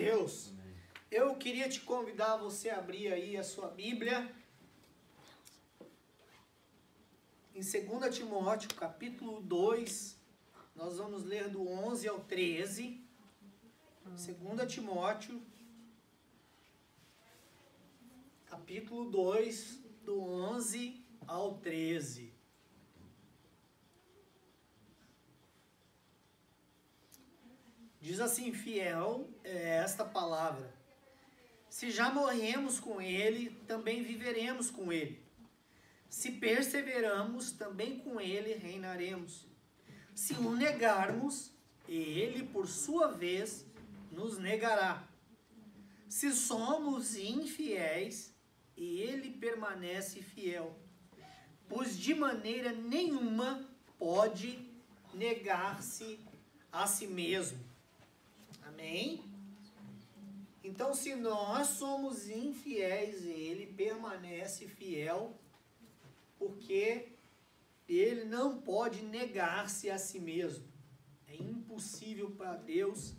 Deus. Eu queria te convidar a você abrir aí a sua Bíblia em 2 Timóteo, capítulo 2, nós vamos ler do 11 ao 13. 2 Timóteo, capítulo 2, do 11 ao 13. Diz assim: fiel é esta palavra. Se já morremos com ele, também viveremos com ele. Se perseveramos, também com ele reinaremos. Se o negarmos, ele, por sua vez, nos negará. Se somos infiéis, ele permanece fiel, pois de maneira nenhuma pode negar-se a si mesmo. Amém? Então, se nós somos infiéis, ele permanece fiel, porque ele não pode negar-se a si mesmo. É impossível para Deus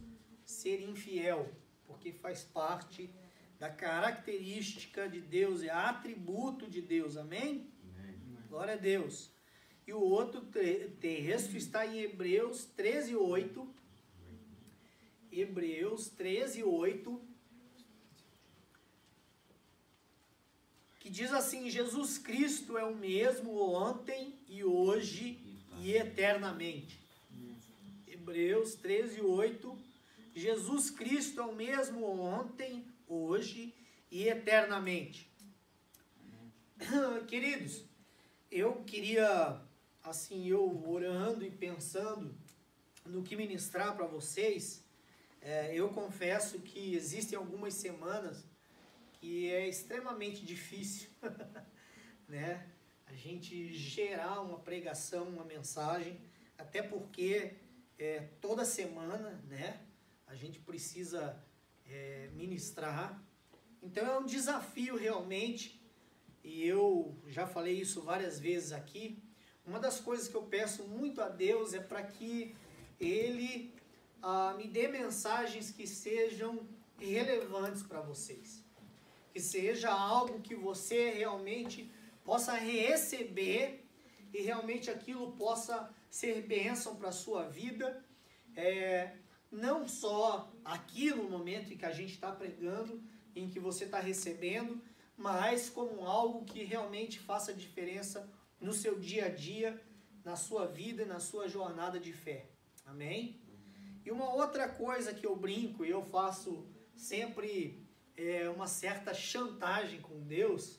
ser infiel, porque faz parte da característica de Deus, é atributo de Deus. Amém? Glória a Deus. E o outro texto está em Hebreus 13:8. Hebreus 13:8. Que diz assim: Jesus Cristo é o mesmo ontem e hoje e eternamente. Hebreus 13:8. Jesus Cristo é o mesmo ontem, hoje e eternamente. Queridos, eu queria, assim, eu orando e pensando no que ministrar para vocês, eu confesso que existem algumas semanas que é extremamente difícil, né? A gente gerar uma pregação, uma mensagem, até porque toda semana, né? A gente precisa ministrar. Então é um desafio realmente, e eu já falei isso várias vezes aqui. Uma das coisas que eu peço muito a Deus é para que Ele me dê mensagens que sejam relevantes para vocês. Que seja algo que você realmente possa receber e realmente aquilo possa ser bênção para a sua vida. Não só aqui no momento em que a gente está pregando, em que você está recebendo, mas como algo que realmente faça diferença no seu dia a dia, na sua vida e na sua jornada de fé. Amém? E uma outra coisa que eu brinco e eu faço sempre uma certa chantagem com Deus,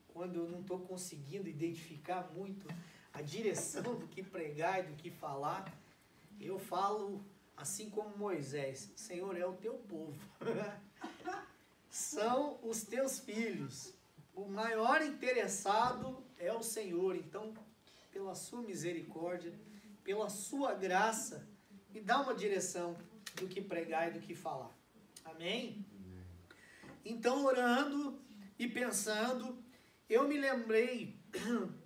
quando eu não estou conseguindo identificar muito a direção do que pregar e do que falar, eu falo assim como Moisés: Senhor, é o teu povo, são os teus filhos, o maior interessado é o Senhor. Então, pela sua misericórdia, pela sua graça, me dá uma direção do que pregar e do que falar. Amém? Então, orando e pensando, eu me lembrei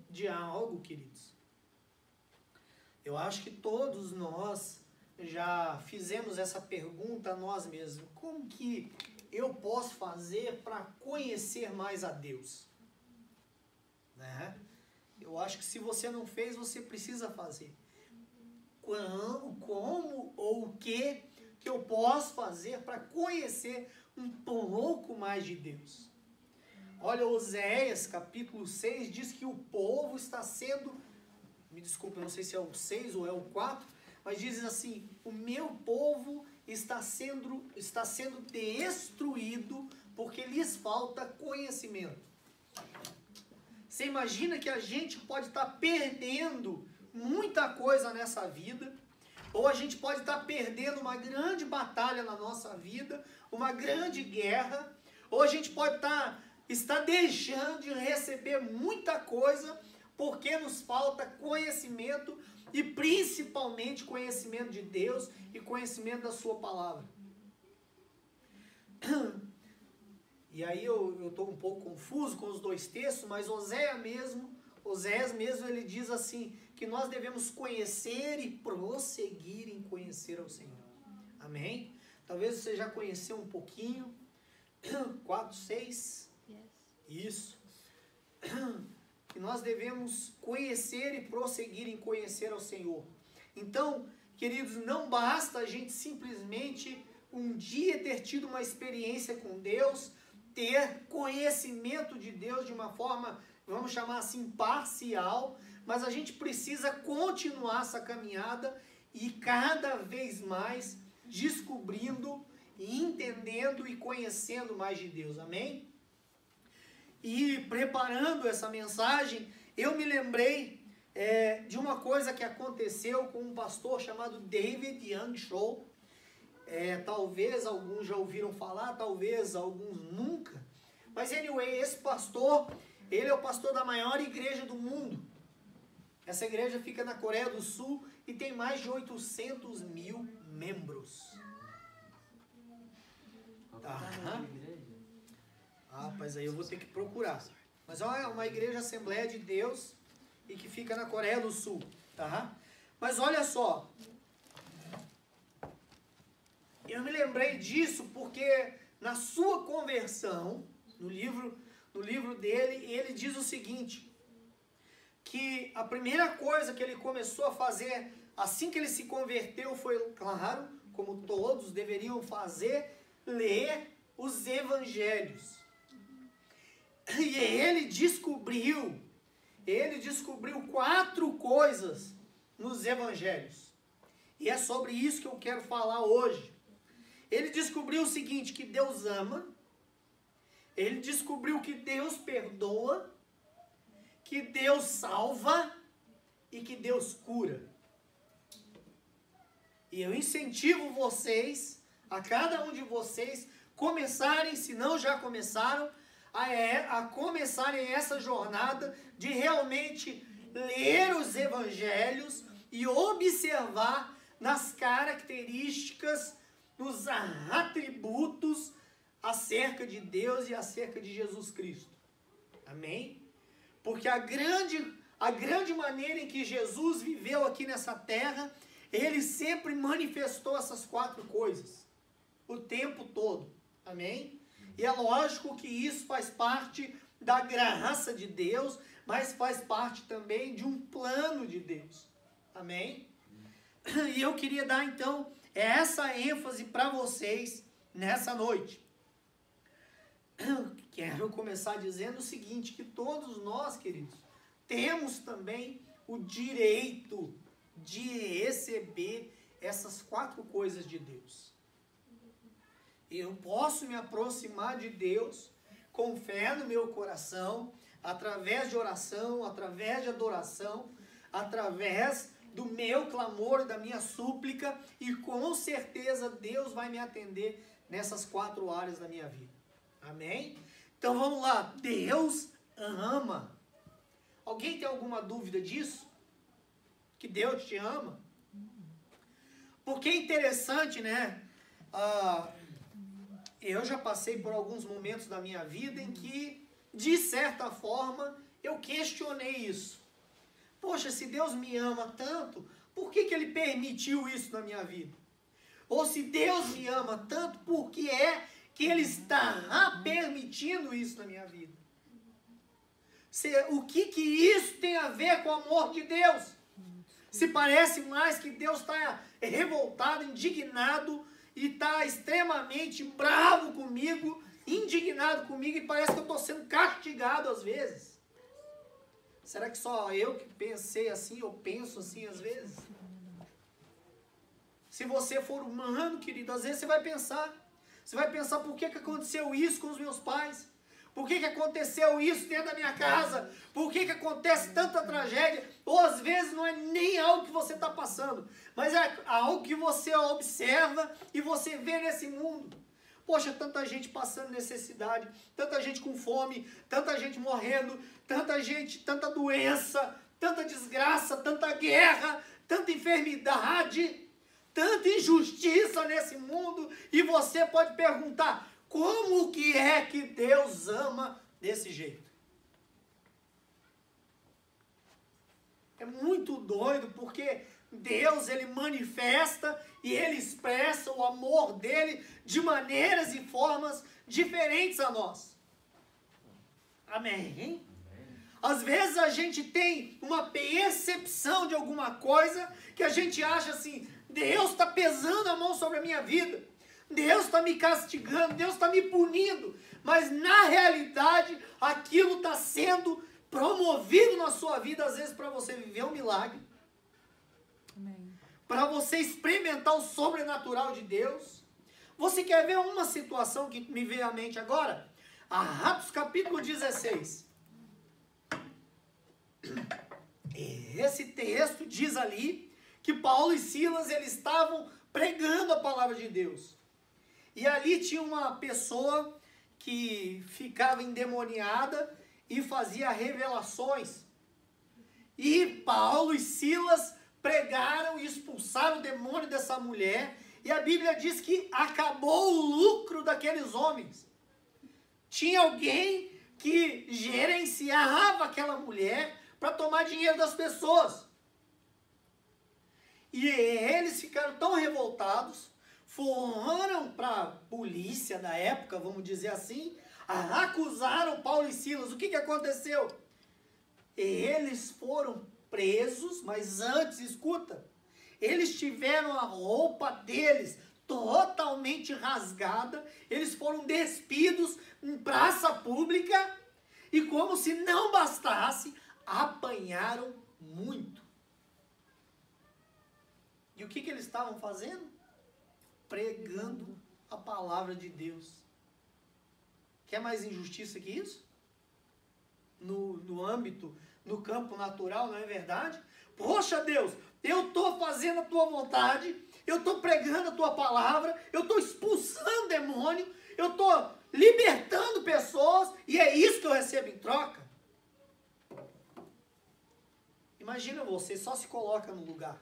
de algo, queridos. Eu acho que todos nós já fizemos essa pergunta a nós mesmos: como que eu posso fazer para conhecer mais a Deus? Né? Eu acho que se você não fez, você precisa fazer. Como ou o que eu posso fazer para conhecer um pouco mais de Deus? Olha, Oséias capítulo 6 diz que o povo está sendo, me desculpa, eu não sei se é o 6 ou é o 4, mas diz assim: o meu povo está sendo destruído porque lhes falta conhecimento. Você imagina que a gente pode estar perdendo muita coisa nessa vida, ou a gente pode estar perdendo uma grande batalha na nossa vida, uma grande guerra, ou a gente pode estar deixando de receber muita coisa porque nos falta conhecimento, e principalmente conhecimento de Deus e conhecimento da sua palavra. E aí eu estou um pouco confuso com os dois textos, mas Oséias mesmo ele diz assim, que nós devemos conhecer e prosseguir em conhecer ao Senhor. Amém? Talvez você já conheceu um pouquinho. 4, 6. Isso. Que nós devemos conhecer e prosseguir em conhecer ao Senhor. Então, queridos, não basta a gente simplesmente um dia ter tido uma experiência com Deus, ter conhecimento de Deus de uma forma, vamos chamar assim, parcial, mas a gente precisa continuar essa caminhada e cada vez mais descobrindo, entendendo e conhecendo mais de Deus, amém? E preparando essa mensagem, eu me lembrei de uma coisa que aconteceu com um pastor chamado David Young Cho. Talvez alguns já ouviram falar, talvez alguns nunca. Mas anyway, esse pastor, ele é o pastor da maior igreja do mundo. Essa igreja fica na Coreia do Sul e tem mais de 800 mil membros. Rapaz, aí eu vou ter que procurar. Mas é uma igreja Assembleia de Deus e que fica na Coreia do Sul, tá? Mas olha só, eu me lembrei disso porque na sua conversão, no livro dele, ele diz o seguinte, que a primeira coisa que ele começou a fazer assim que ele se converteu foi, claro, como todos deveriam fazer, ler os evangelhos. E ele descobriu 4 coisas nos evangelhos. E é sobre isso que eu quero falar hoje. Ele descobriu o seguinte, que Deus ama, ele descobriu que Deus perdoa, que Deus salva e que Deus cura. E eu incentivo vocês, a cada um de vocês, começarem, se não já começaram, a começarem essa jornada de realmente ler os evangelhos e observar nas características, nos atributos acerca de Deus e acerca de Jesus Cristo. Amém? Porque a grande maneira em que Jesus viveu aqui nessa terra, ele sempre manifestou essas 4 coisas, o tempo todo. Amém? E é lógico que isso faz parte da graça de Deus, mas faz parte também de um plano de Deus. Amém? E eu queria dar então essa ênfase para vocês nessa noite. Quero começar dizendo o seguinte, que todos nós, queridos, temos também o direito de receber essas 4 coisas de Deus. Eu posso me aproximar de Deus com fé no meu coração, através de oração, através de adoração, através do meu clamor, da minha súplica, e com certeza Deus vai me atender nessas 4 áreas da minha vida. Amém? Então vamos lá. Deus ama. Alguém tem alguma dúvida disso? Que Deus te ama? Porque é interessante, né? Eu já passei por alguns momentos da minha vida em que, de certa forma, eu questionei isso. Poxa, se Deus me ama tanto, por que Ele permitiu isso na minha vida? Ou se Deus me ama tanto, por que é que Ele está permitindo isso na minha vida? O que isso tem a ver com o amor de Deus? Se parece mais que Deus está revoltado, indignado, e está extremamente bravo comigo, indignado comigo, e parece que eu estou sendo castigado às vezes. Será que só eu que pensei assim, ou penso assim às vezes? Se você for humano, querido, às vezes você vai pensar por que aconteceu isso com os meus pais? Por que aconteceu isso dentro da minha casa? Por que acontece tanta tragédia? Ou às vezes não é nem algo que você está passando, mas é algo que você observa e você vê nesse mundo. Poxa, tanta gente passando necessidade, tanta gente com fome, tanta gente morrendo, tanta doença, tanta desgraça, tanta guerra, tanta enfermidade, tanta injustiça nesse mundo. E você pode perguntar, como que é que Deus ama desse jeito? É muito doido, porque Deus, ele manifesta e ele expressa o amor dele de maneiras e formas diferentes a nós. Amém? Às vezes a gente tem uma percepção de alguma coisa que a gente acha assim, Deus está pesando a mão sobre a minha vida, Deus está me castigando, Deus está me punindo, mas na realidade aquilo está sendo promovido na sua vida, às vezes para você viver um milagre, para você experimentar o sobrenatural de Deus. Você quer ver uma situação que me veio à mente agora? Atos capítulo 16. Esse texto diz ali que Paulo e Silas, eles estavam pregando a palavra de Deus. E ali tinha uma pessoa que ficava endemoniada e fazia revelações. E Paulo e Silas pregaram e expulsaram o demônio dessa mulher. E a Bíblia diz que acabou o lucro daqueles homens. Tinha alguém que gerenciava aquela mulher para tomar dinheiro das pessoas. E eles ficaram tão revoltados, foram para a polícia da época, vamos dizer assim, acusaram Paulo e Silas. O que aconteceu? Eles foram presos, mas antes, escuta, eles tiveram a roupa deles totalmente rasgada, eles foram despidos em praça pública, e como se não bastasse, apanharam muito. E o que eles estavam fazendo? Pregando a palavra de Deus. Quer mais injustiça que isso? No âmbito, no campo natural, não é verdade? Poxa Deus, eu estou fazendo a tua vontade, eu estou pregando a tua palavra, eu estou expulsando demônio, eu estou libertando pessoas, e é isso que eu recebo em troca? Imagina você, só se coloca no lugar.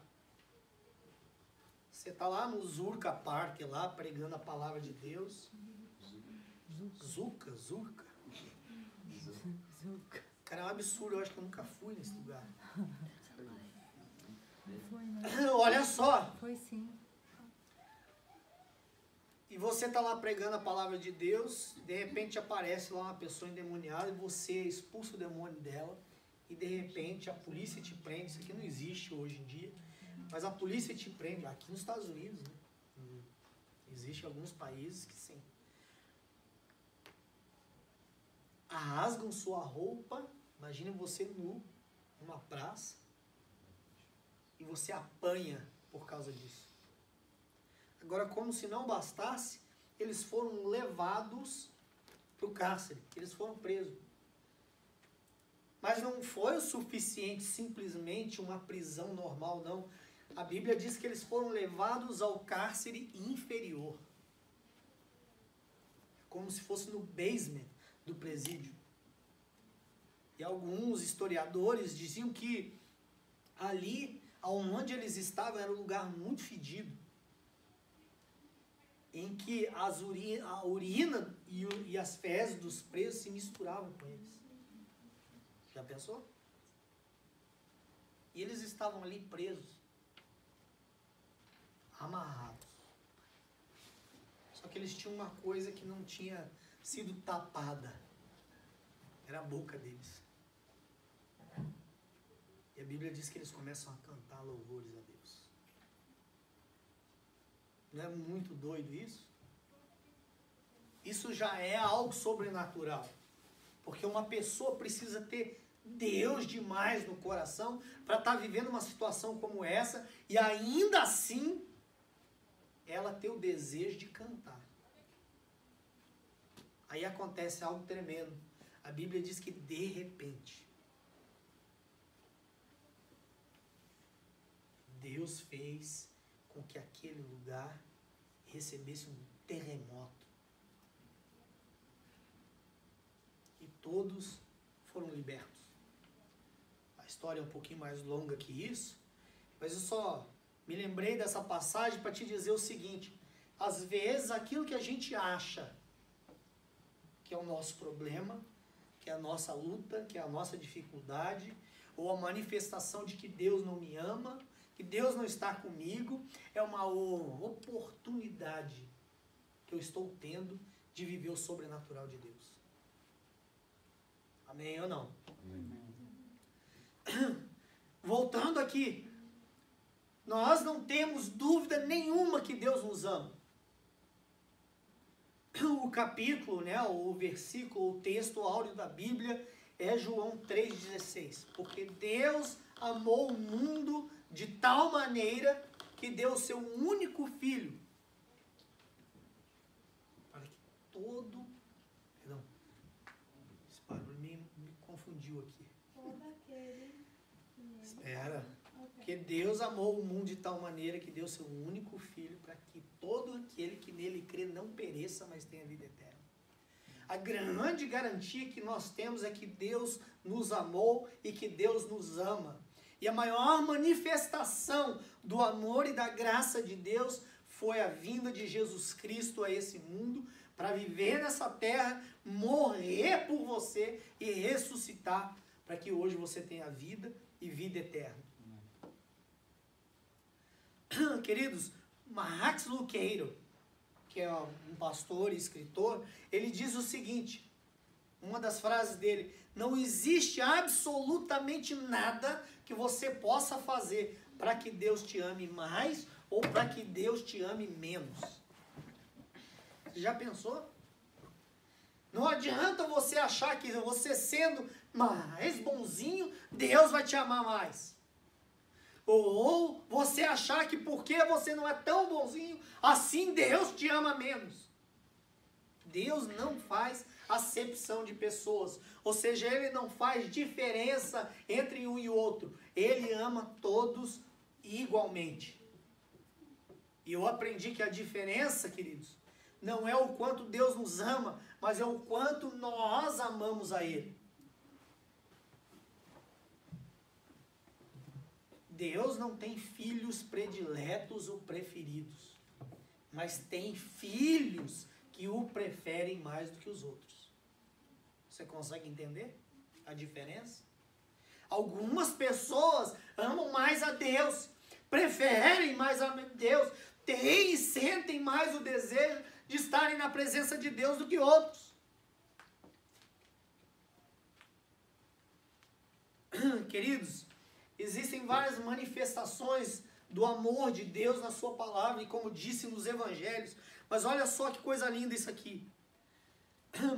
Você está lá no Zurka Park, lá pregando a palavra de Deus. Zurka. Cara, é um absurdo, eu acho que eu nunca fui nesse lugar. Olha só. Foi sim. E você está lá pregando a palavra de Deus, de repente aparece lá uma pessoa endemoniada e você expulsa o demônio dela, e de repente a polícia te prende. Isso aqui não existe hoje em dia, mas a polícia te prende, aqui nos Estados Unidos, né? Existem alguns países que sim. Rasgam sua roupa, imagina você nu, numa praça, e você apanha por causa disso. Agora, como se não bastasse, eles foram levados para o cárcere, eles foram presos. Mas não foi o suficiente simplesmente uma prisão normal, não. A Bíblia diz que eles foram levados ao cárcere inferior. Como se fosse no basement do presídio. E alguns historiadores diziam que ali, onde eles estavam, era um lugar muito fedido, em que a urina e as fezes dos presos se misturavam com eles. Já pensou? E eles estavam ali presos, amarrados. Só que eles tinham uma coisa que não tinha sido tapada. Era a boca deles. E a Bíblia diz que eles começam a cantar louvores a Deus. Não é muito doido isso? Isso já é algo sobrenatural. Porque uma pessoa precisa ter Deus demais no coração para estar vivendo uma situação como essa e ainda assim ela ter o desejo de cantar. Aí acontece algo tremendo. A Bíblia diz que de repente Deus fez com que aquele lugar recebesse um terremoto. E todos foram libertos. A história é um pouquinho mais longa que isso, mas eu só me lembrei dessa passagem para te dizer o seguinte: às vezes aquilo que a gente acha que é o nosso problema, que é a nossa luta, que é a nossa dificuldade, ou a manifestação de que Deus não me ama, que Deus não está comigo, é uma oportunidade que eu estou tendo de viver o sobrenatural de Deus. Amém ou não? Amém. Voltando aqui, nós não temos dúvida nenhuma que Deus nos ama. O capítulo, né, o versículo, o texto áureo da Bíblia é João 3,16. Porque Deus amou o mundo de tal maneira que deu o seu único filho. Para que todo... Perdão. Esse barulho me confundiu aqui. Espera. Porque Deus amou o mundo de tal maneira que deu seu único filho para que todo aquele que nele crê não pereça, mas tenha vida eterna. A grande garantia que nós temos é que Deus nos amou e que Deus nos ama. E a maior manifestação do amor e da graça de Deus foi a vinda de Jesus Cristo a esse mundo para viver nessa terra, morrer por você e ressuscitar para que hoje você tenha vida e vida eterna. Queridos, Max Lucado, que é um pastor e escritor, ele diz o seguinte, uma das frases dele: não existe absolutamente nada que você possa fazer para que Deus te ame mais ou para que Deus te ame menos. Você já pensou? Não adianta você achar que você sendo mais bonzinho, Deus vai te amar mais. Ou você achar que porque você não é tão bonzinho, assim Deus te ama menos. Deus não faz acepção de pessoas. Ou seja, Ele não faz diferença entre um e outro. Ele ama todos igualmente. E eu aprendi que a diferença, queridos, não é o quanto Deus nos ama, mas é o quanto nós amamos a Ele. Deus não tem filhos prediletos ou preferidos, mas tem filhos que o preferem mais do que os outros. Você consegue entender a diferença? Algumas pessoas amam mais a Deus, preferem mais a Deus, têm e sentem mais o desejo de estarem na presença de Deus do que outros. Queridos, existem várias manifestações do amor de Deus na sua palavra e como disse nos evangelhos. Mas olha só que coisa linda isso aqui.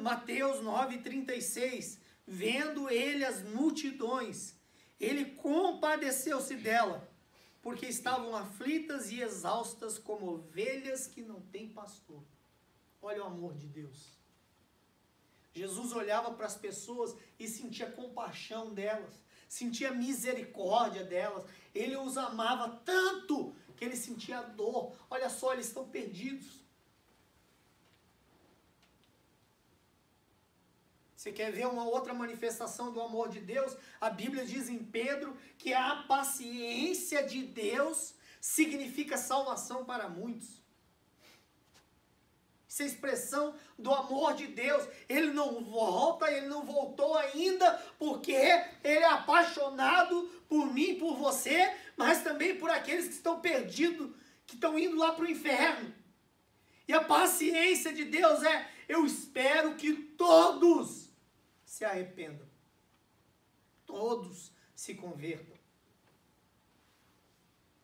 Mateus 9,36. Vendo ele as multidões, ele compadeceu-se dela, porque estavam aflitas e exaustas como ovelhas que não têm pastor. Olha o amor de Deus. Jesus olhava para as pessoas e sentia compaixão delas, sentia misericórdia delas. Ele os amava tanto que ele sentia dor. Olha só, eles estão perdidos. Você quer ver uma outra manifestação do amor de Deus? A Bíblia diz em Pedro que a paciência de Deus significa salvação para muitos. Essa expressão do amor de Deus, ele não volta, ele não voltou ainda, porque ele é apaixonado por mim, por você, mas também por aqueles que estão perdidos, que estão indo lá para o inferno. E a paciência de Deus é: eu espero que todos se arrependam, todos se convertam.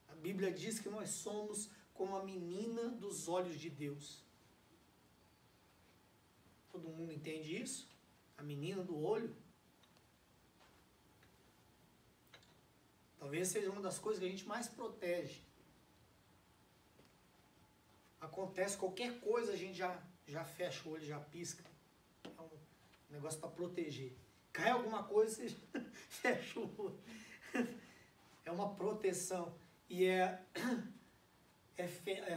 A Bíblia diz que nós somos como a menina dos olhos de Deus. Todo mundo entende isso? A menina do olho. Talvez seja uma das coisas que a gente mais protege. Acontece qualquer coisa, a gente já fecha o olho, já pisca. É um negócio para proteger. Cai alguma coisa, você fecha o olho. É uma proteção. E é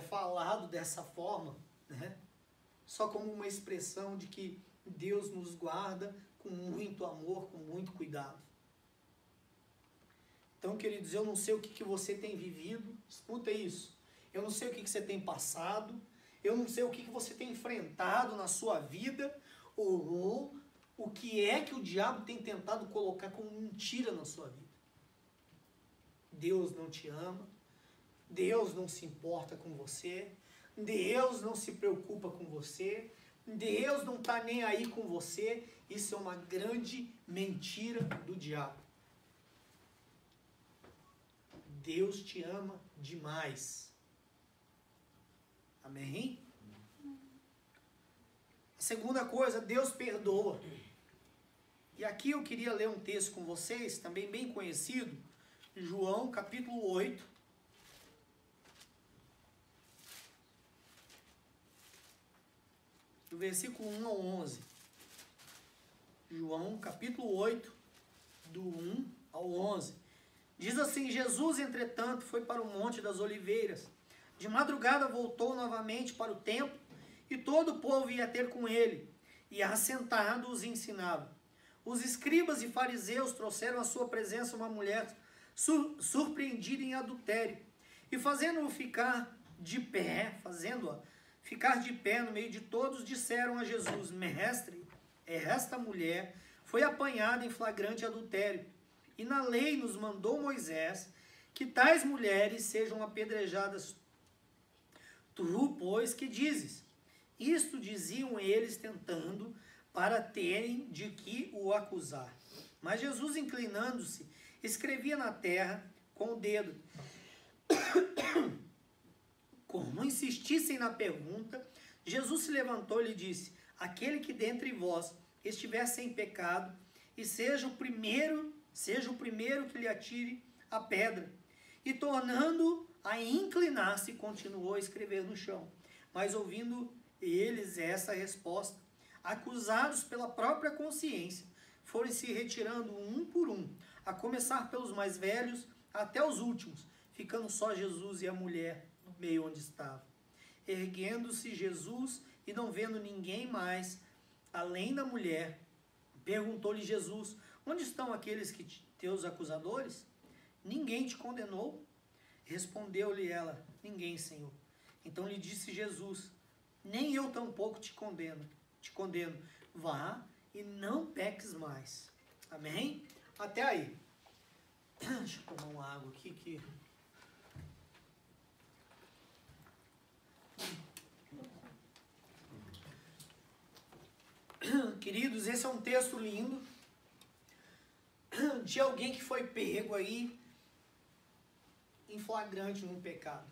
falado dessa forma, né? Só como uma expressão de que Deus nos guarda com muito amor, com muito cuidado. Então, queridos, eu não sei o que você tem vivido, escuta isso. Eu não sei o que você tem passado, eu não sei o que você tem enfrentado na sua vida, ou o que é que o diabo tem tentado colocar como mentira na sua vida. Deus não te ama, Deus não se importa com você, Deus não se preocupa com você, Deus não está nem aí com você. Isso é uma grande mentira do diabo. Deus te ama demais. Amém? A segunda coisa, Deus perdoa. E aqui eu queria ler um texto com vocês, também bem conhecido, João capítulo 8. Do versículo 1 ao 11. João capítulo 8, do 1 ao 11. Diz assim: Jesus, entretanto, foi para o Monte das Oliveiras. De madrugada voltou novamente para o templo, e todo o povo ia ter com ele, e assentado os ensinava. Os escribas e fariseus trouxeram à sua presença uma mulher surpreendida em adultério, e fazendo-a ficar de pé no meio de todos, disseram a Jesus: Mestre, esta mulher foi apanhada em flagrante adultério, e na lei nos mandou Moisés que tais mulheres sejam apedrejadas. Tu, pois, que dizes? Isto diziam eles, tentando, para terem de que o acusar. Mas Jesus, inclinando-se, escrevia na terra com o dedo. Como insistissem na pergunta, Jesus se levantou e lhe disse: aquele que dentre vós estiver sem pecado, e seja o primeiro que lhe atire a pedra. E tornando a inclinar-se, continuou a escrever no chão. Mas ouvindo eles essa resposta, acusados pela própria consciência, foram se retirando um por um, a começar pelos mais velhos até os últimos, ficando só Jesus e a mulher no meio onde estava. Erguendo-se Jesus e não vendo ninguém mais, além da mulher, perguntou-lhe Jesus: onde estão aqueles teus acusadores? Ninguém te condenou? Respondeu-lhe ela: ninguém, Senhor. Então lhe disse Jesus: nem eu tampouco te condeno. Vá e não peques mais. Amém? Até aí. Deixa eu tomar uma água aqui que... Queridos, esse é um texto lindo de alguém que foi pego aí em flagrante num pecado.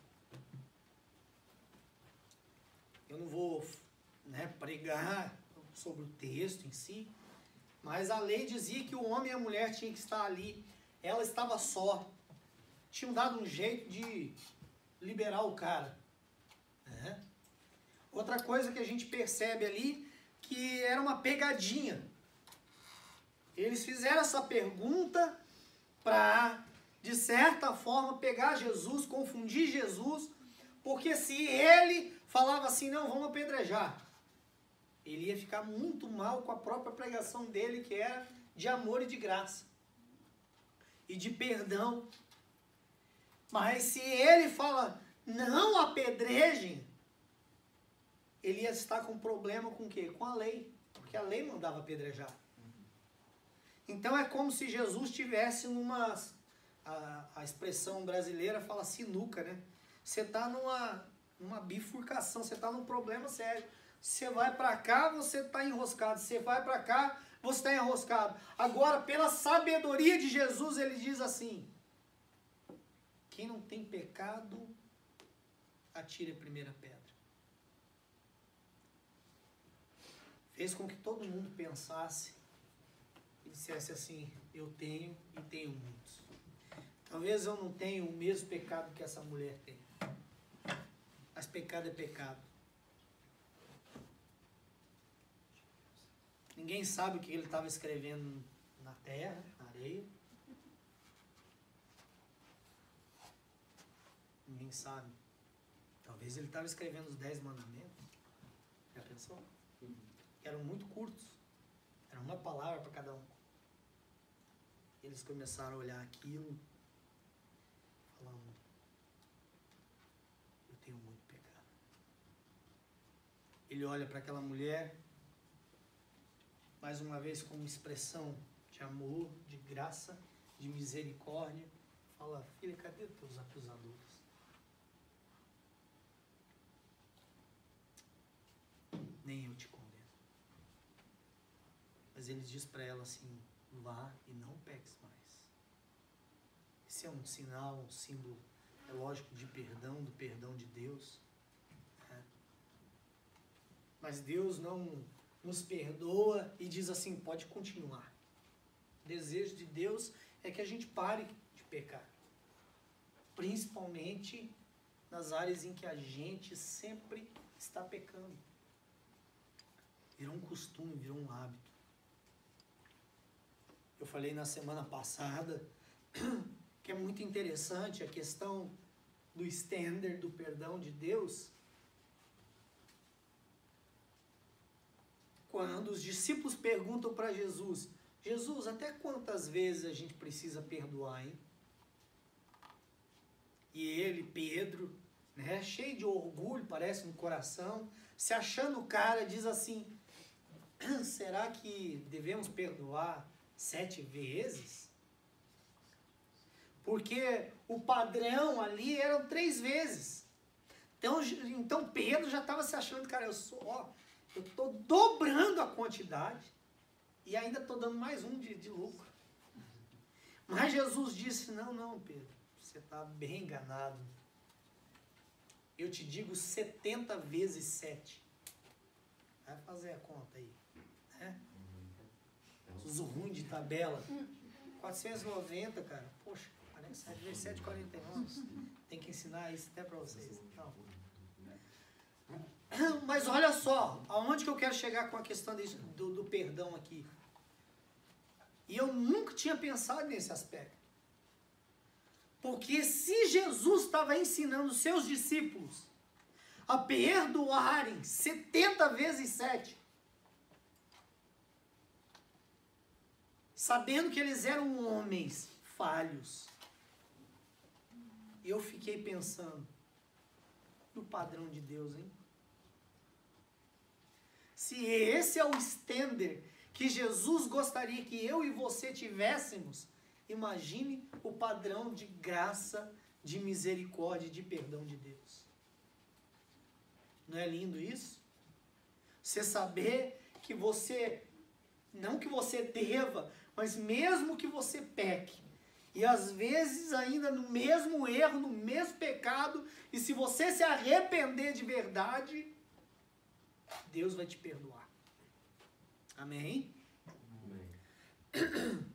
Eu não vou, pregar sobre o texto em si, mas a lei dizia que o homem e a mulher tinham que estar ali. Ela estava só. Tinham dado um jeito de liberar o cara. Outra coisa que a gente percebe ali, que era uma pegadinha. Eles fizeram essa pergunta para, de certa forma, pegar Jesus, confundir Jesus, porque se ele falava assim: não, vamos apedrejar, ele ia ficar muito mal com a própria pregação dele, que era de amor e de graça, e de perdão. Mas se ele fala: não apedrejem, ele ia estar com problema com o quê? Com a lei, porque a lei mandava apedrejar. Então é como se Jesus tivesse numa... A expressão brasileira fala sinuca, né? Você está numa bifurcação, você está num problema sério. Você vai para cá, você está enroscado. Você vai para cá, você está enroscado. Agora, pela sabedoria de Jesus, ele diz assim: quem não tem pecado, atire a primeira pedra. Fez com que todo mundo pensasse e dissesse assim: eu tenho e tenho muitos. Talvez eu não tenha o mesmo pecado que essa mulher tem, mas pecado é pecado. Ninguém sabe o que ele estava escrevendo na terra, na areia. Ninguém sabe. Talvez ele estava escrevendo os 10 mandamentos. Já pensou? Eram muito curtos. Era uma palavra para cada um. Eles começaram a olhar aquilo, falando: eu tenho muito pecado. Ele olha para aquela mulher, mais uma vez com uma expressão de amor, de graça, de misericórdia, fala, filha, cadê os teus acusadores? Nem eu te condeno. Mas ele diz para ela assim, vá e não peques mais. Esse é um sinal, um símbolo, é lógico, de perdão, do perdão de Deus. Né? Mas Deus não nos perdoa e diz assim, pode continuar. O desejo de Deus é que a gente pare de pecar. Principalmente nas áreas em que a gente sempre está pecando. Virou um costume, virou um hábito. Eu falei na semana passada que é muito interessante a questão do standard, do perdão de Deus. Quando os discípulos perguntam para Jesus, Jesus, até quantas vezes a gente precisa perdoar, hein? E ele, Pedro, né, cheio de orgulho, parece, no coração, se achando o cara, diz assim, será que devemos perdoar 7 vezes? Porque o padrão ali eram 3 vezes. Então Pedro já estava se achando, cara, eu estou dobrando a quantidade e ainda estou dando mais um de lucro. Mas Jesus disse, não, Pedro, você está bem enganado. Eu te digo 70 vezes 7. Vai fazer a conta aí. Né? Uso ruim de tabela. 490, cara. Poxa, 7 vezes 7, 49. Tem que ensinar isso até para vocês. Então. Mas olha só, aonde que eu quero chegar com a questão do perdão aqui. E eu nunca tinha pensado nesse aspecto. Porque se Jesus estava ensinando os seus discípulos a perdoarem 70 vezes 7, sabendo que eles eram homens falhos, eu fiquei pensando, e o padrão de Deus, hein? Se esse é o standard que Jesus gostaria que eu e você tivéssemos, imagine o padrão de graça, de misericórdia, de perdão de Deus. Não é lindo isso? Você saber que você, não que você deva, mas mesmo que você peque, e às vezes ainda no mesmo erro, no mesmo pecado, e se você se arrepender de verdade, Deus vai te perdoar. Amém? Amém.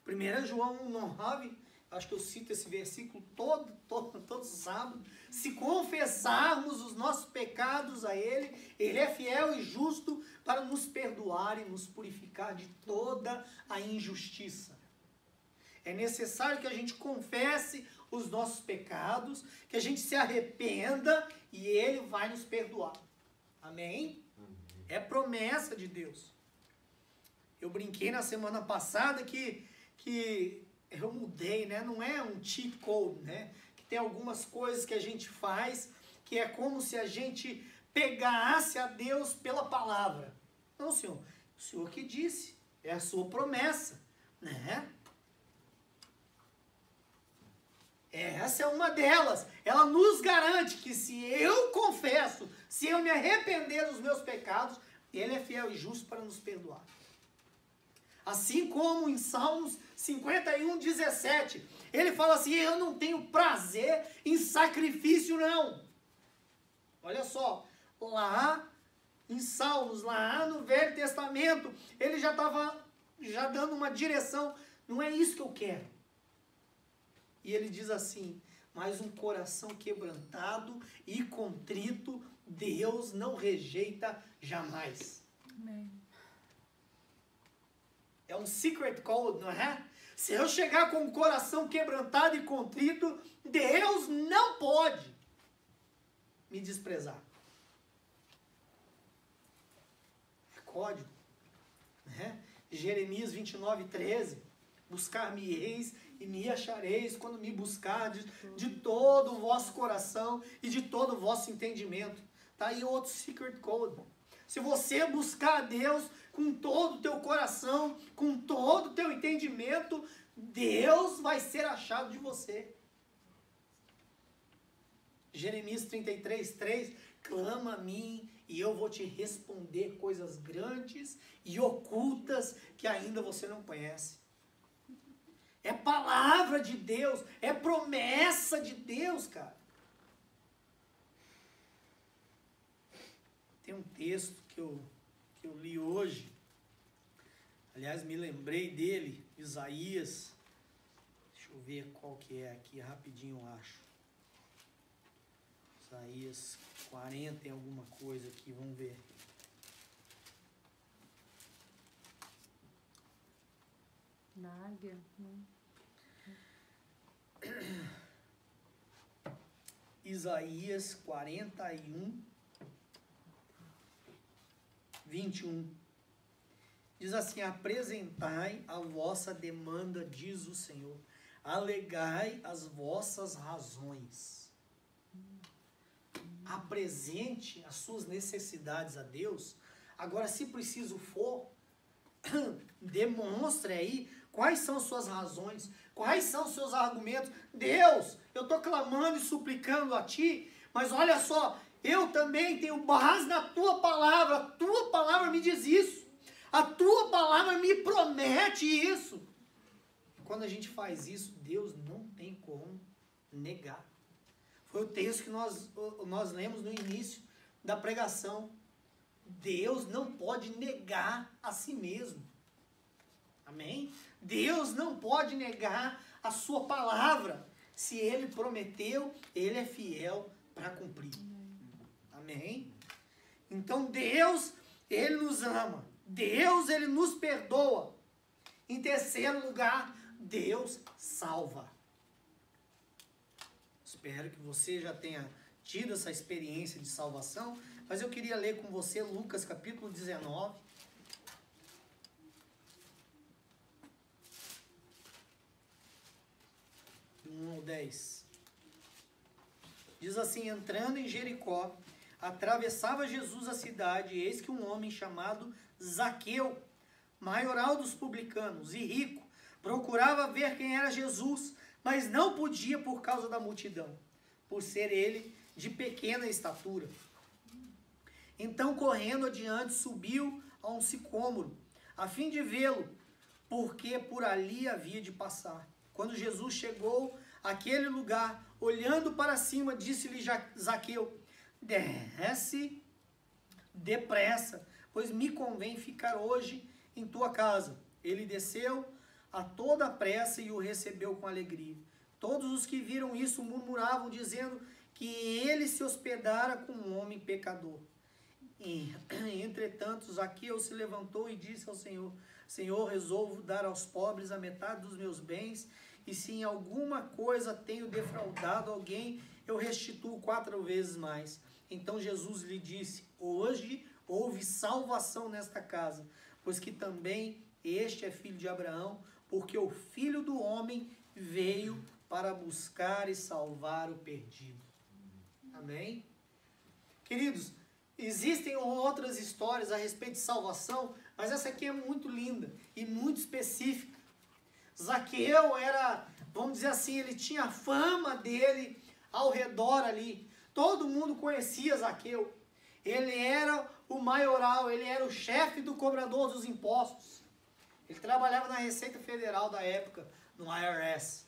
1 João 9, acho que eu cito esse versículo todo sábado. Se confessarmos os nossos pecados a Ele, Ele é fiel e justo para nos perdoar e nos purificar de toda a injustiça. É necessário que a gente confesse os nossos pecados, que a gente se arrependa e Ele vai nos perdoar. Amém? É promessa de Deus. Eu brinquei na semana passada que eu mudei, né? Não é um cheat code, né? Que tem algumas coisas que a gente faz que é como se a gente pegasse a Deus pela palavra. Não, Senhor. O Senhor que disse. É a sua promessa, né? Essa é uma delas. Ela nos garante que se eu confesso, se eu me arrepender dos meus pecados, Ele é fiel e justo para nos perdoar. Assim como em Salmos 51, 17, ele fala assim, eu não tenho prazer em sacrifício não. Olha só, lá em Salmos, lá no Velho Testamento, ele já estava dando uma direção, não é isso que eu quero. E ele diz assim, mas um coração quebrantado e contrito, Deus não rejeita jamais. Amém. É um secret code, não é? Se eu chegar com o coração quebrantado e contrito, Deus não pode me desprezar. É código. Né? Jeremias 29, 13. Buscar-me-eis e me achareis quando me buscardes de todo o vosso coração e de todo o vosso entendimento. Tá aí outro secret code. Se você buscar a Deus com todo o teu coração, com todo o teu entendimento, Deus vai ser achado de você. Jeremias 33:3, clama a mim e eu vou te responder coisas grandes e ocultas que ainda você não conhece. É palavra de Deus, é promessa de Deus, cara. Tem um texto que eu li hoje, aliás, me lembrei dele, Isaías, deixa eu ver qual que é aqui, rapidinho eu acho. Isaías 40 tem alguma coisa aqui, vamos ver. Na águia, não. Isaías 41, 21. Diz assim, apresentai a vossa demanda, diz o Senhor. Alegai as vossas razões. Apresente as suas necessidades a Deus. Agora, se preciso for, demonstre aí quais são suas razões, quais são os seus argumentos. Deus, eu estou clamando e suplicando a Ti, mas olha só, eu também tenho base na Tua palavra. A Tua palavra me diz isso. A Tua palavra me promete isso. Quando a gente faz isso, Deus não tem como negar. Foi o texto que nós lemos no início da pregação. Deus não pode negar a si mesmo. Amém? Deus não pode negar a sua palavra. Se Ele prometeu, Ele é fiel para cumprir. Amém? Então Deus, Ele nos ama. Deus, Ele nos perdoa. Em terceiro lugar, Deus salva. Espero que você já tenha tido essa experiência de salvação, mas eu queria ler com você Lucas capítulo 19. Do 1 ao 10. Diz assim, entrando em Jericó, atravessava Jesus a cidade, e eis que um homem chamado Zaqueu, maioral dos publicanos e rico, procurava ver quem era Jesus, mas não podia por causa da multidão, por ser ele de pequena estatura. Então, correndo adiante, subiu a um sicômoro, a fim de vê-lo, porque por ali havia de passar. Quando Jesus chegou àquele lugar, olhando para cima, disse-lhe Zaqueu, desce depressa, pois me convém ficar hoje em tua casa. Ele desceu a toda pressa e o recebeu com alegria. Todos os que viram isso murmuravam, dizendo que ele se hospedara com um homem pecador. E, entretanto, Zaqueu se levantou e disse ao Senhor, Senhor, resolvo dar aos pobres a metade dos meus bens, e se em alguma coisa tenho defraudado alguém, eu restituo 4 vezes mais. Então Jesus lhe disse, hoje houve salvação nesta casa, pois que também este é filho de Abraão, porque o Filho do Homem veio para buscar e salvar o perdido. Amém? Queridos, existem outras histórias a respeito de salvação, mas essa aqui é muito linda e muito específica. Zaqueu era, vamos dizer assim, ele tinha a fama dele ao redor ali. Todo mundo conhecia Zaqueu. Ele era o maioral, ele era o chefe do cobrador dos impostos. Ele trabalhava na Receita Federal da época, no IRS.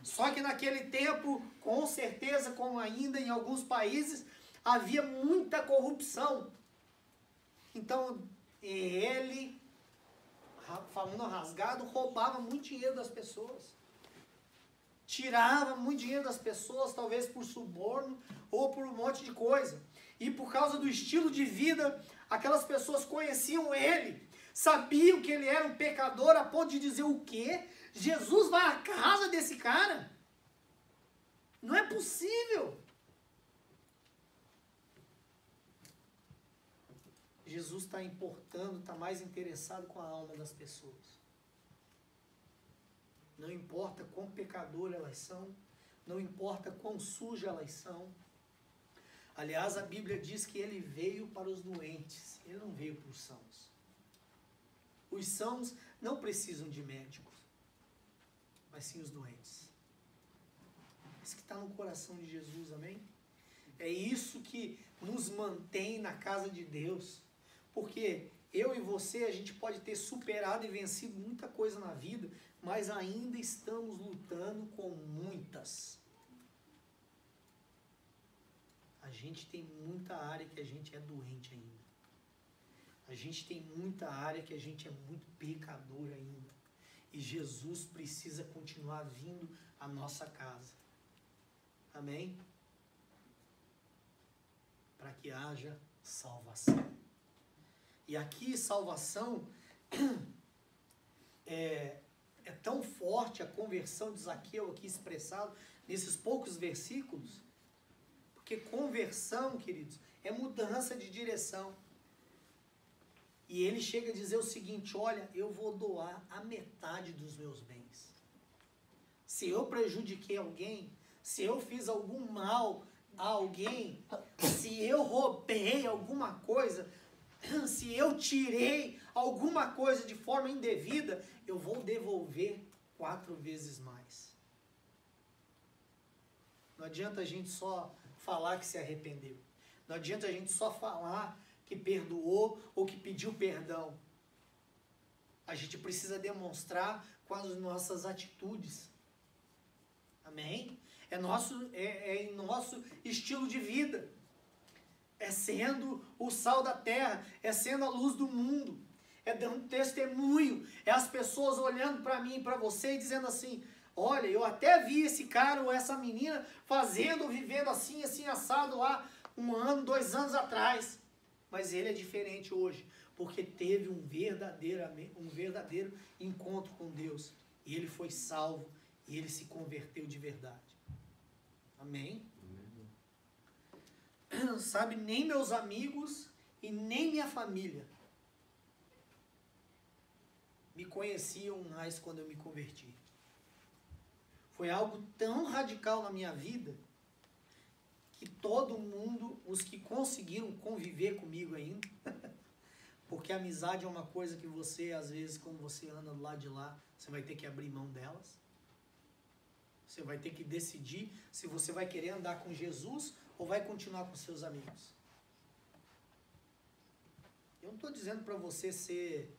Só que naquele tempo, com certeza, como ainda em alguns países, havia muita corrupção. Então, ele, falando rasgado, roubava muito dinheiro das pessoas. Tirava muito dinheiro das pessoas, talvez por suborno ou por um monte de coisa. E por causa do estilo de vida, aquelas pessoas conheciam ele, sabiam que ele era um pecador, a ponto de dizer o quê? Jesus vai à casa desse cara? Não é possível. Jesus está importando, está mais interessado com a alma das pessoas. Não importa quão pecador elas são, não importa quão sujas elas são. Aliás, a Bíblia diz que ele veio para os doentes, ele não veio para os sãos. Os sãos não precisam de médicos. mas sim os doentes. Isso que está no coração de Jesus, amém? É isso que nos mantém na casa de Deus. Porque eu e você, a gente pode ter superado e vencido muita coisa na vida, mas ainda estamos lutando com muitas. A gente tem muita área que a gente é doente ainda. A gente tem muita área que a gente é muito pecador ainda. E Jesus precisa continuar vindo à nossa casa. Amém? Para que haja salvação. E aqui salvação é tão forte a conversão de Zaqueu aqui expressado nesses poucos versículos, porque conversão, queridos, é mudança de direção. E ele chega a dizer o seguinte: olha, eu vou doar a metade dos meus bens. Se eu prejudiquei alguém, se eu fiz algum mal a alguém, se eu roubei alguma coisa, se eu tirei alguma coisa de forma indevida, eu vou devolver 4 vezes mais. Não adianta a gente só falar que se arrependeu. Não adianta a gente só falar que perdoou ou que pediu perdão. A gente precisa demonstrar com as nossas atitudes. Amém? É em nosso estilo de vida. É sendo o sal da terra, é sendo a luz do mundo, é dando testemunho, é as pessoas olhando para mim e para você e dizendo assim: olha, eu até vi esse cara ou essa menina fazendo ou vivendo assim, assim, assado lá 1 ano, 2 anos atrás, mas ele é diferente hoje, porque teve um verdadeiro encontro com Deus, e ele foi salvo, e ele se converteu de verdade. Amém? Sabe, nem meus amigos e nem minha família me conheciam mais quando eu me converti. Foi algo tão radical na minha vida que todo mundo, os que conseguiram conviver comigo ainda, porque a amizade é uma coisa que você, às vezes, quando você anda do lado de lá, você vai ter que abrir mão delas. Você vai ter que decidir se você vai querer andar com Jesus ou vai continuar com seus amigos. Eu não estou dizendo para você ser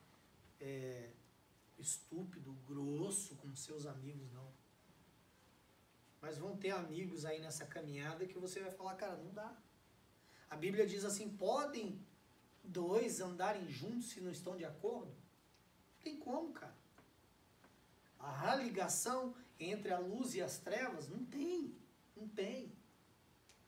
estúpido, grosso com seus amigos, não. Mas vão ter amigos aí nessa caminhada que você vai falar: cara, não dá. A Bíblia diz assim: podem 2 andarem juntos se não estão de acordo? Não tem como, cara. A ligação entre a luz e as trevas, não tem. Não tem.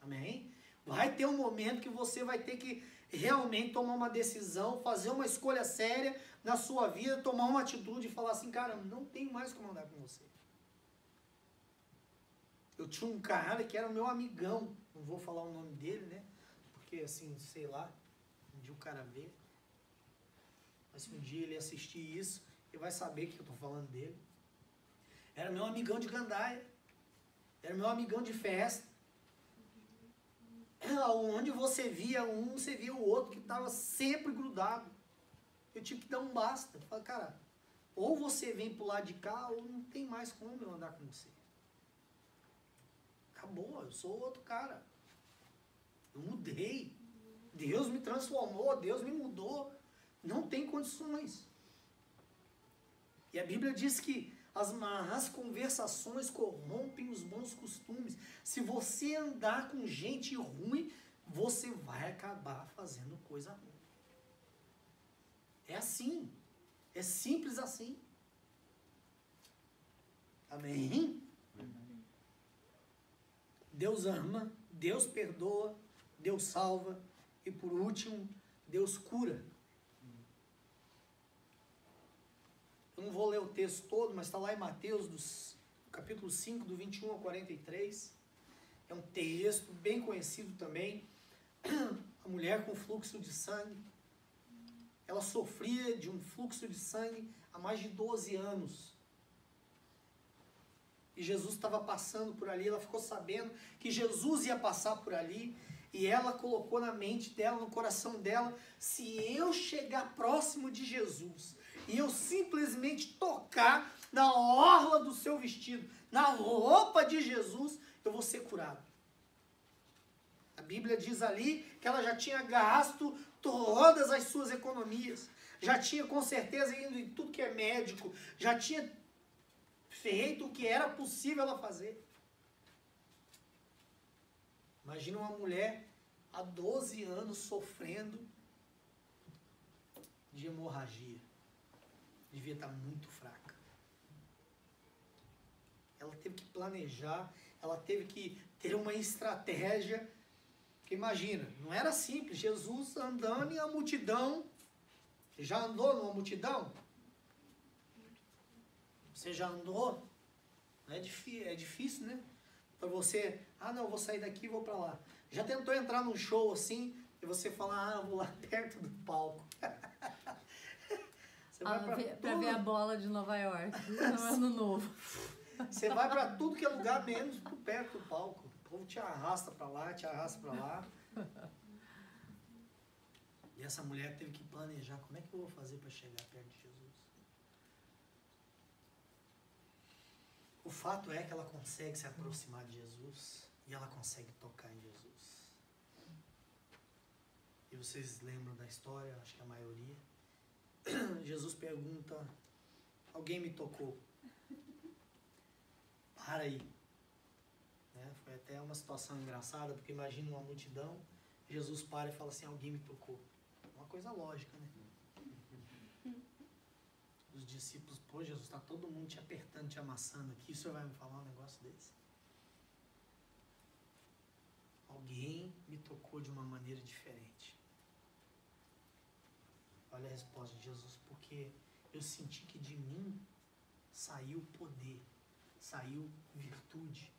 Amém? Vai ter um momento que você vai ter que realmente tomar uma decisão, fazer uma escolha séria na sua vida, tomar uma atitude e falar assim: cara, não tenho mais como andar com você. Eu tinha um cara que era meu amigão, não vou falar o nome dele, né? Porque assim, sei lá, um dia o cara vê. Mas se um dia ele assistir isso, ele vai saber que eu estou falando dele. Era meu amigão de gandaia. Era meu amigão de festa. Onde você via um, você via o outro que estava sempre grudado. Eu tive que dar um basta. Eu falei: cara, ou você vem pro lado de cá, ou não tem mais como eu andar com você. Acabou, eu sou outro cara. Eu mudei. Deus me transformou, Deus me mudou. Não tem condições. E a Bíblia diz que as más conversações corrompem os bons costumes. Se você andar com gente ruim, você vai acabar fazendo coisa ruim. É assim. É simples assim. Amém? Deus ama, Deus perdoa, Deus salva e, por último, Deus cura. Eu não vou ler o texto todo, mas está lá em Mateus, capítulo 5, do 21 ao 43. É um texto bem conhecido também. A mulher com fluxo de sangue. Ela sofria de um fluxo de sangue há mais de 12 anos. E Jesus estava passando por ali, ela ficou sabendo que Jesus ia passar por ali, e ela colocou na mente dela, no coração dela: se eu chegar próximo de Jesus, e eu simplesmente tocar na orla do seu vestido, na roupa de Jesus, eu vou ser curado. A Bíblia diz ali que ela já tinha gasto todas as suas economias, já tinha com certeza ido em tudo que é médico, já tinha feito o que era possível ela fazer. Imagina uma mulher há 12 anos sofrendo de hemorragia. Devia estar muito fraca. Ela teve que planejar, ela teve que ter uma estratégia. Porque imagina, não era simples. Jesus andando e a multidão. Já andou numa multidão? Você já andou? É difícil, né? Para você, não, eu vou sair daqui e vou para lá. Já tentou entrar num show assim e você falar, eu vou lá perto do palco. Você vai para ver a bola de Nova York, no Ano Novo. Você vai para tudo que é lugar, menos por perto do palco. O povo te arrasta para lá, te arrasta para lá. E essa mulher teve que planejar, como é que eu vou fazer para chegar perto de Jesus? O fato é que ela consegue se aproximar de Jesus e ela consegue tocar em Jesus. E vocês lembram da história, acho que a maioria. Jesus pergunta, alguém me tocou? Para aí. Né? Foi até uma situação engraçada, porque imagina uma multidão, Jesus para e fala assim, alguém me tocou. Uma coisa lógica, né? Os discípulos, pô, Jesus, está todo mundo te apertando, te amassando aqui, o senhor vai me falar um negócio desse? Alguém me tocou de uma maneira diferente. Olha a resposta de Jesus, porque eu senti que de mim saiu poder, saiu virtude.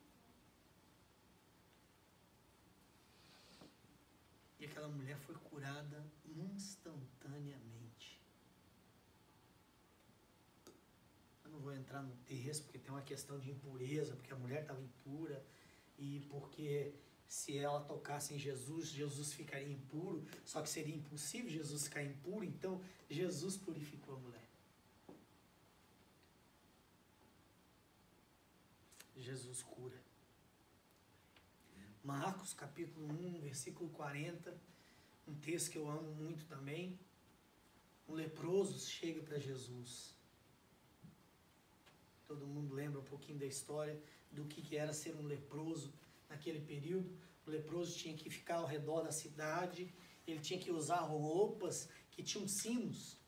E aquela mulher foi curada instantaneamente. Eu não vou entrar no texto, porque tem uma questão de impureza, porque a mulher estava impura, e porque se ela tocasse em Jesus, Jesus ficaria impuro, só que seria impossível Jesus ficar impuro, então Jesus purificou a mulher. Jesus cura. Marcos capítulo 1, versículo 40, um texto que eu amo muito também. Um leproso chega para Jesus. Todo mundo lembra um pouquinho da história do que era ser um leproso naquele período. O leproso tinha que ficar ao redor da cidade, ele tinha que usar roupas que tinham sinos.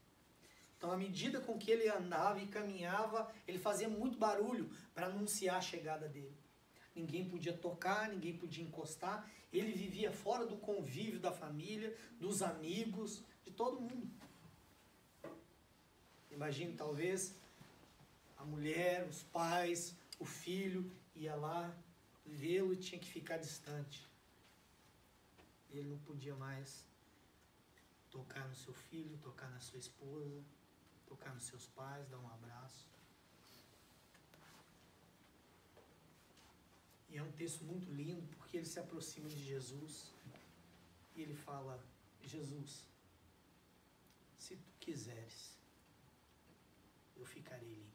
Então, à medida com que ele andava e caminhava, ele fazia muito barulho para anunciar a chegada dele. Ninguém podia tocar, ninguém podia encostar. Ele vivia fora do convívio da família, dos amigos, de todo mundo. Imagine, talvez, a mulher, os pais, o filho, ia lá vê-lo e tinha que ficar distante. Ele não podia mais tocar no seu filho, tocar na sua esposa, tocar nos seus pais, dar um abraço. E é um texto muito lindo, porque ele se aproxima de Jesus e ele fala, Jesus, se tu quiseres, eu ficarei limpo.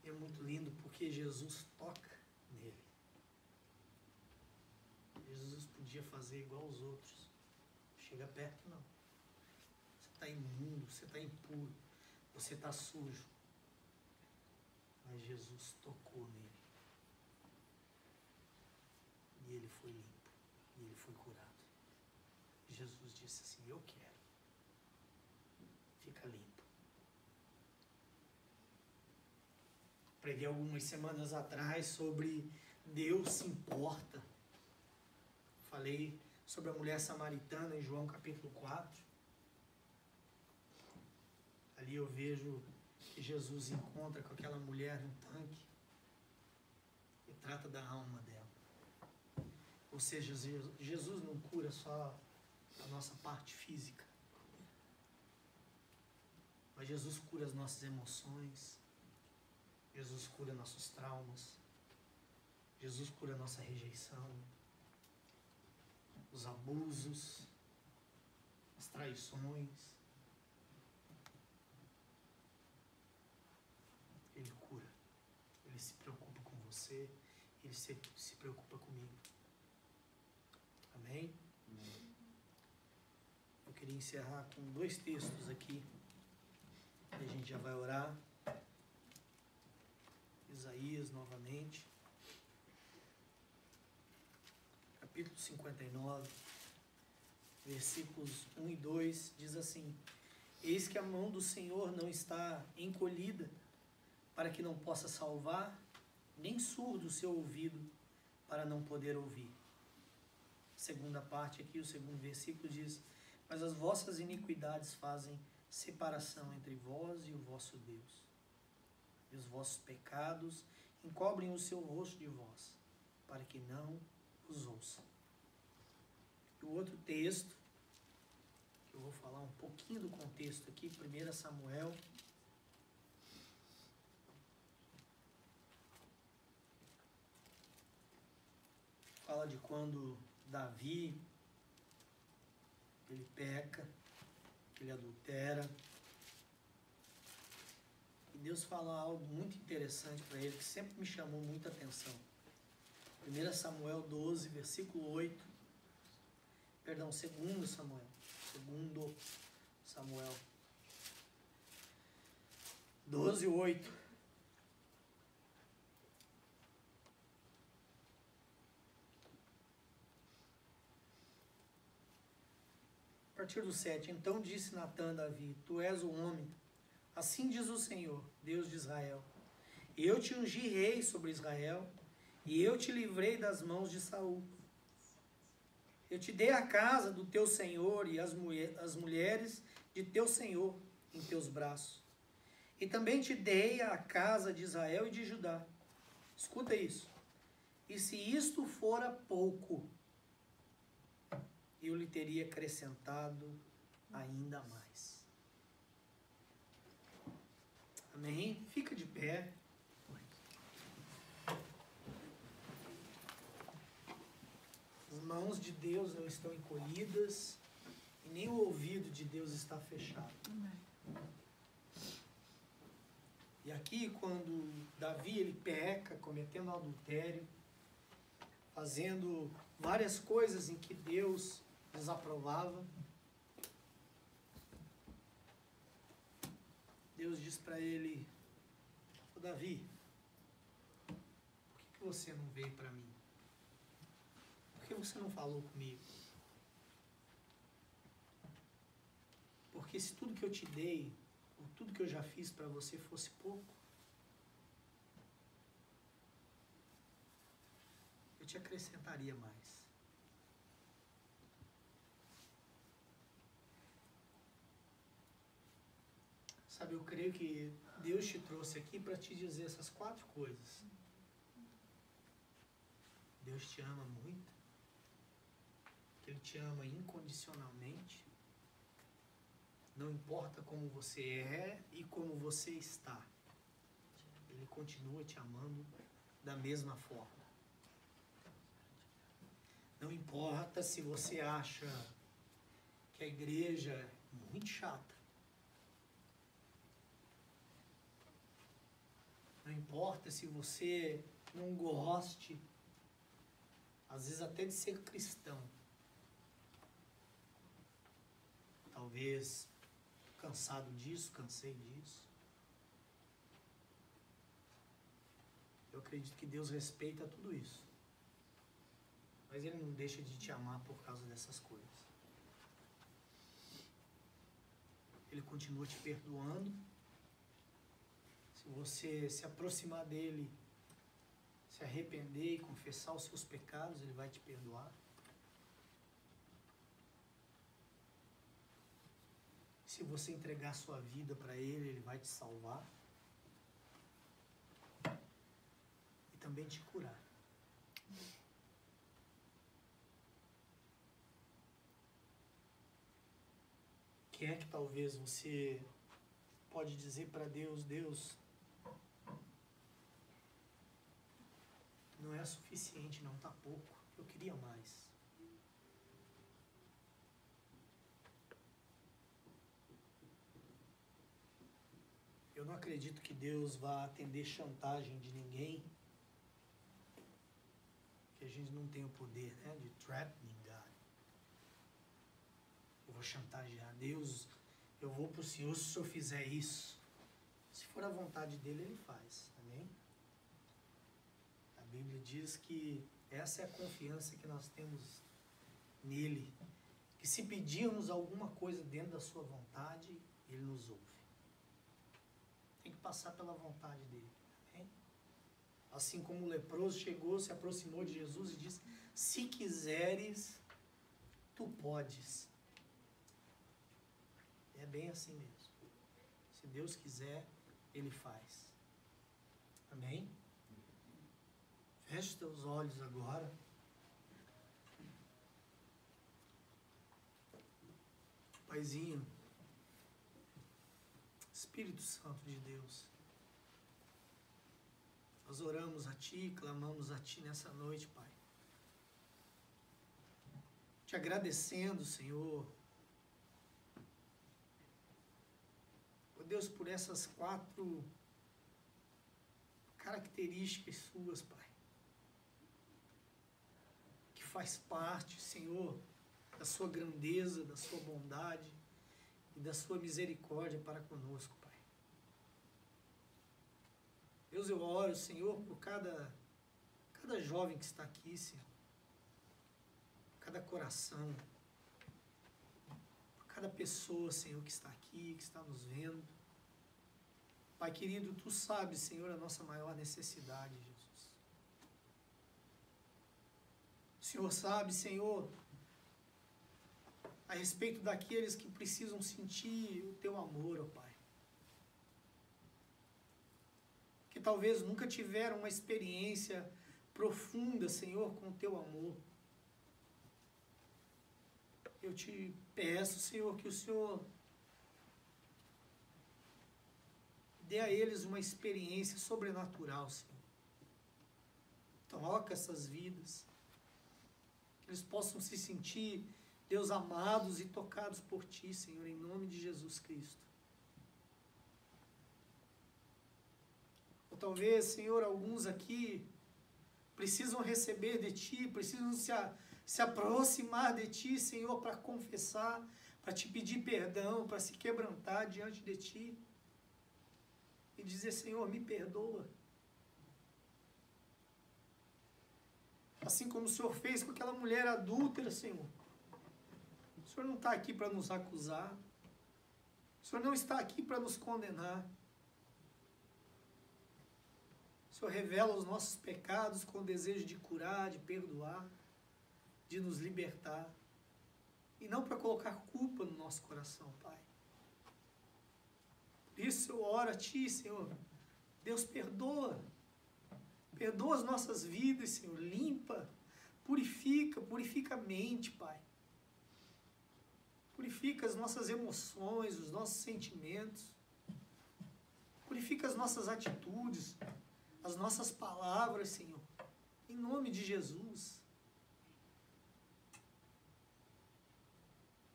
É muito lindo porque Jesus toca nele. Jesus podia fazer igual aos outros. Chega perto, não. Você está imundo, você está impuro, você está sujo. Mas Jesus tocou nele. E ele foi limpo. E ele foi curado. Jesus disse assim, eu quero. Fica limpo. Preguei algumas semanas atrás sobre Deus se importa. Falei sobre a mulher samaritana em João capítulo 4. Ali eu vejo que Jesus encontra com aquela mulher no tanque e trata da alma dela. Ou seja, Jesus não cura só a nossa parte física, mas Jesus cura as nossas emoções, Jesus cura nossos traumas, Jesus cura a nossa rejeição, os abusos, as traições. Ele cura. Ele se preocupa com você. Ele se preocupa comigo. Amém? Eu queria encerrar com 2 textos aqui. E a gente já vai orar. Isaías novamente. Capítulo 59. Versículos 1 e 2. Diz assim: Eis que a mão do Senhor não está encolhida, para que não possa salvar, nem surdo o seu ouvido, para não poder ouvir. Segunda parte aqui, o segundo versículo diz: Mas as vossas iniquidades fazem separação entre vós e o vosso Deus. E os vossos pecados encobrem o seu rosto de vós, para que não os ouça. E o outro texto, que eu vou falar um pouquinho do contexto aqui, 1 Samuel. Fala de quando Davi, ele peca, ele adultera. E Deus fala algo muito interessante para ele, que sempre me chamou muita atenção. 1 Samuel 12, versículo 8. Perdão, 2 Samuel. 2 Samuel 12, 8. A partir do 7. Então disse Natã a Davi: Tu és o homem. Assim diz o Senhor, Deus de Israel: Eu te ungi rei sobre Israel, e eu te livrei das mãos de Saul. Eu te dei a casa do teu senhor e as mulheres de teu senhor em teus braços. E também te dei a casa de Israel e de Judá. Escuta isso. E se isto fora pouco, eu lhe teria acrescentado ainda mais. Amém? Fica de pé. As mãos de Deus não estão encolhidas e nem o ouvido de Deus está fechado. E aqui, quando Davi ele peca, cometendo adultério, fazendo várias coisas em que Deus desaprovava, Deus diz para ele: Ô Davi, por que você não veio para mim? Por que você não falou comigo? Porque se tudo que eu te dei, ou tudo que eu já fiz para você fosse pouco, eu te acrescentaria mais. Sabe, eu creio que Deus te trouxe aqui para te dizer essas 4 coisas. Deus te ama muito. Ele te ama incondicionalmente. Não importa como você é e como você está. Ele continua te amando da mesma forma. Não importa se você acha que a igreja é muito chata. Não importa se você não goste, às vezes até de ser cristão. Talvez cansado disso, cansei disso. Eu acredito que Deus respeita tudo isso. Mas Ele não deixa de te amar por causa dessas coisas. Ele continua te perdoando. Se você se aproximar dEle, se arrepender e confessar os seus pecados, Ele vai te perdoar. Se você entregar sua vida para Ele, Ele vai te salvar. E também te curar. Quem é que talvez você pode dizer para Deus: Deus, não é suficiente, não, está pouco. Eu queria mais. não acredito que Deus vá atender chantagem de ninguém, que a gente não tem o poder, né, de threatening God. Eu vou chantagear Deus, eu vou para o Senhor se o Senhor fizer isso. Se for a vontade dele, ele faz, amém? A Bíblia diz que essa é a confiança que nós temos nele, que se pedirmos alguma coisa dentro da sua vontade, ele nos ouve. Tem que passar pela vontade dele, amém? Assim como o leproso chegou, se aproximou de Jesus e disse: se quiseres, tu podes. É bem assim mesmo. Se Deus quiser, ele faz. Amém? Feche os teus olhos agora. Paizinho, Espírito Santo de Deus, nós oramos a Ti, clamamos a Ti nessa noite, Pai. Te agradecendo, Senhor, ó Deus, por essas 4 características suas, Pai, que faz parte, Senhor, da sua grandeza, da sua bondade e da sua misericórdia para conosco, Pai. Deus, eu oro, Senhor, por cada jovem que está aqui, Senhor, cada coração, por cada pessoa, Senhor, que está aqui, que está nos vendo. Pai querido, Tu sabes, Senhor, a nossa maior necessidade, Jesus. O Senhor sabe, Senhor, a respeito daqueles que precisam sentir o Teu amor, ó Pai. Que talvez nunca tiveram uma experiência profunda, Senhor, com o Teu amor. Eu te peço, Senhor, que o Senhor dê a eles uma experiência sobrenatural, Senhor. Toca essas vidas. Que eles possam se sentir, Deus, amados e tocados por Ti, Senhor, em nome de Jesus Cristo. Ou talvez, Senhor, alguns aqui precisam receber de Ti, precisam se aproximar de Ti, Senhor, para confessar, para Te pedir perdão, para se quebrantar diante de Ti e dizer: Senhor, me perdoa. Assim como o Senhor fez com aquela mulher adúltera, Senhor. O Senhor não está aqui para nos acusar. O Senhor não está aqui para nos condenar. O Senhor revela os nossos pecados com o desejo de curar, de perdoar, de nos libertar. E não para colocar culpa no nosso coração, Pai. Por isso eu oro a Ti, Senhor. Deus, perdoa. Perdoa as nossas vidas, Senhor. Limpa, purifica a mente, Pai. Purifica as nossas emoções, os nossos sentimentos. Purifica as nossas atitudes, as nossas palavras, Senhor. Em nome de Jesus.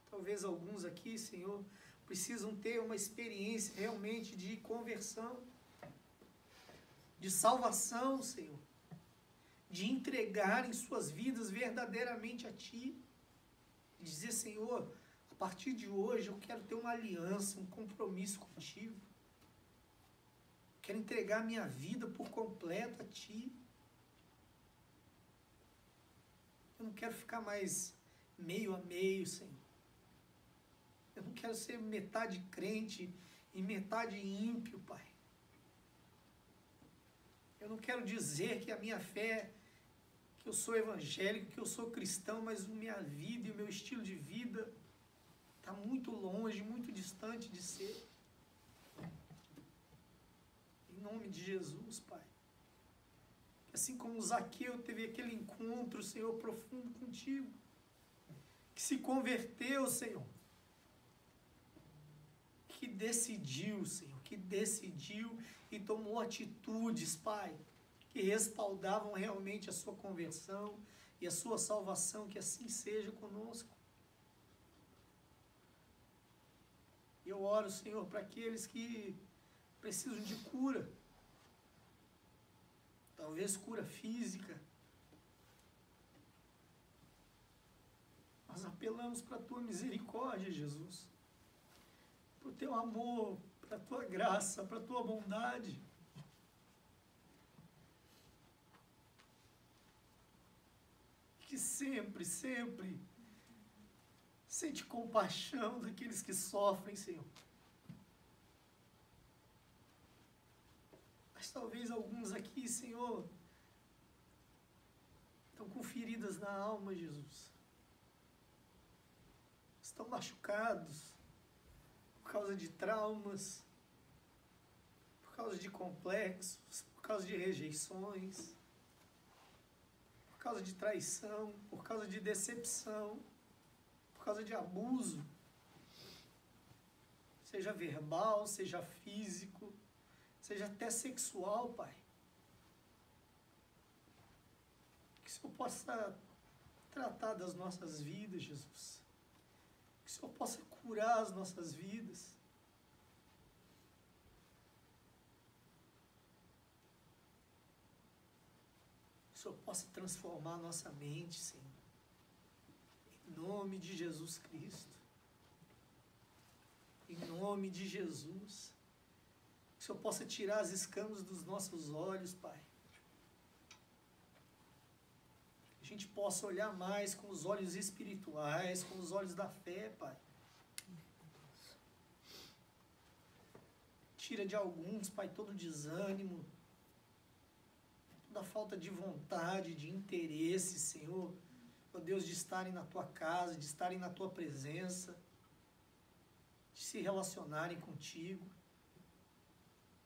Talvez alguns aqui, Senhor, precisam ter uma experiência realmente de conversão, de salvação, Senhor. De entregarem suas vidas verdadeiramente a Ti. E dizer: Senhor, a partir de hoje eu quero ter uma aliança, um compromisso contigo. Quero entregar minha vida por completo a Ti. Eu não quero ficar mais meio a meio, Senhor. Eu não quero ser metade crente e metade ímpio, Pai. Eu não quero dizer que a minha fé, que eu sou evangélico, que eu sou cristão, mas a minha vida e o meu estilo de vida está muito longe, muito distante de ser. Em nome de Jesus, Pai. Assim como Zaqueu teve aquele encontro, Senhor, profundo contigo, que se converteu, Senhor, que decidiu, Senhor, que decidiu e tomou atitudes, Pai, que respaldavam realmente a sua conversão e a sua salvação, que assim seja conosco. Eu oro, Senhor, para aqueles que precisam de cura. Talvez cura física. Nós apelamos para a tua misericórdia, Jesus. Para o teu amor, para a tua graça, para a tua bondade. Que sempre, sempre sente compaixão daqueles que sofrem, Senhor. Mas talvez alguns aqui, Senhor, estão com feridas na alma, Jesus. Estão machucados por causa de traumas, por causa de complexos, por causa de rejeições, por causa de traição, por causa de decepção, por causa de abuso, seja verbal, seja físico, seja até sexual, Pai. Que o Senhor possa tratar das nossas vidas, Jesus. Que o Senhor possa curar as nossas vidas. Que o Senhor possa transformar a nossa mente, Senhor. Em nome de Jesus Cristo. Em nome de Jesus. Que o Senhor possa tirar as escamas dos nossos olhos, Pai. Que a gente possa olhar mais com os olhos espirituais, com os olhos da fé, Pai. Tira de alguns, Pai, todo desânimo, toda falta de vontade, de interesse, Senhor, ó Deus, de estarem na Tua casa, de estarem na Tua presença, de se relacionarem contigo.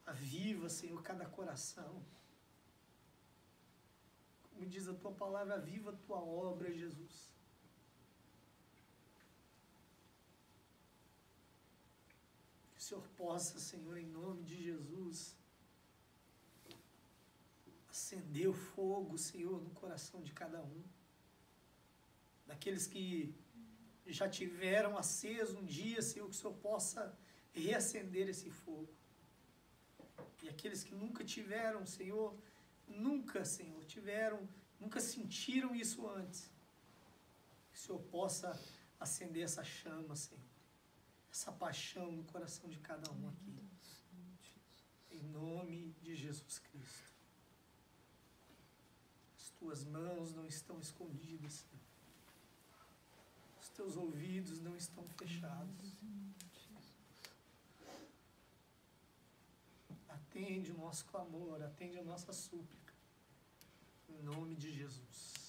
Aviva, Senhor, cada coração. Como diz a Tua palavra, aviva a Tua obra, Jesus. Que o Senhor possa, Senhor, em nome de Jesus, acender o fogo, Senhor, no coração de cada um. Daqueles que já tiveram aceso um dia, Senhor, que o Senhor possa reacender esse fogo. E aqueles que nunca tiveram, Senhor, nunca sentiram isso antes. Que o Senhor possa acender essa chama, Senhor. Essa paixão no coração de cada um aqui. Em nome de Jesus Cristo. As tuas mãos não estão escondidas, Senhor. Os teus ouvidos não estão fechados. Atende o nosso clamor, atende a nossa súplica. Em nome de Jesus.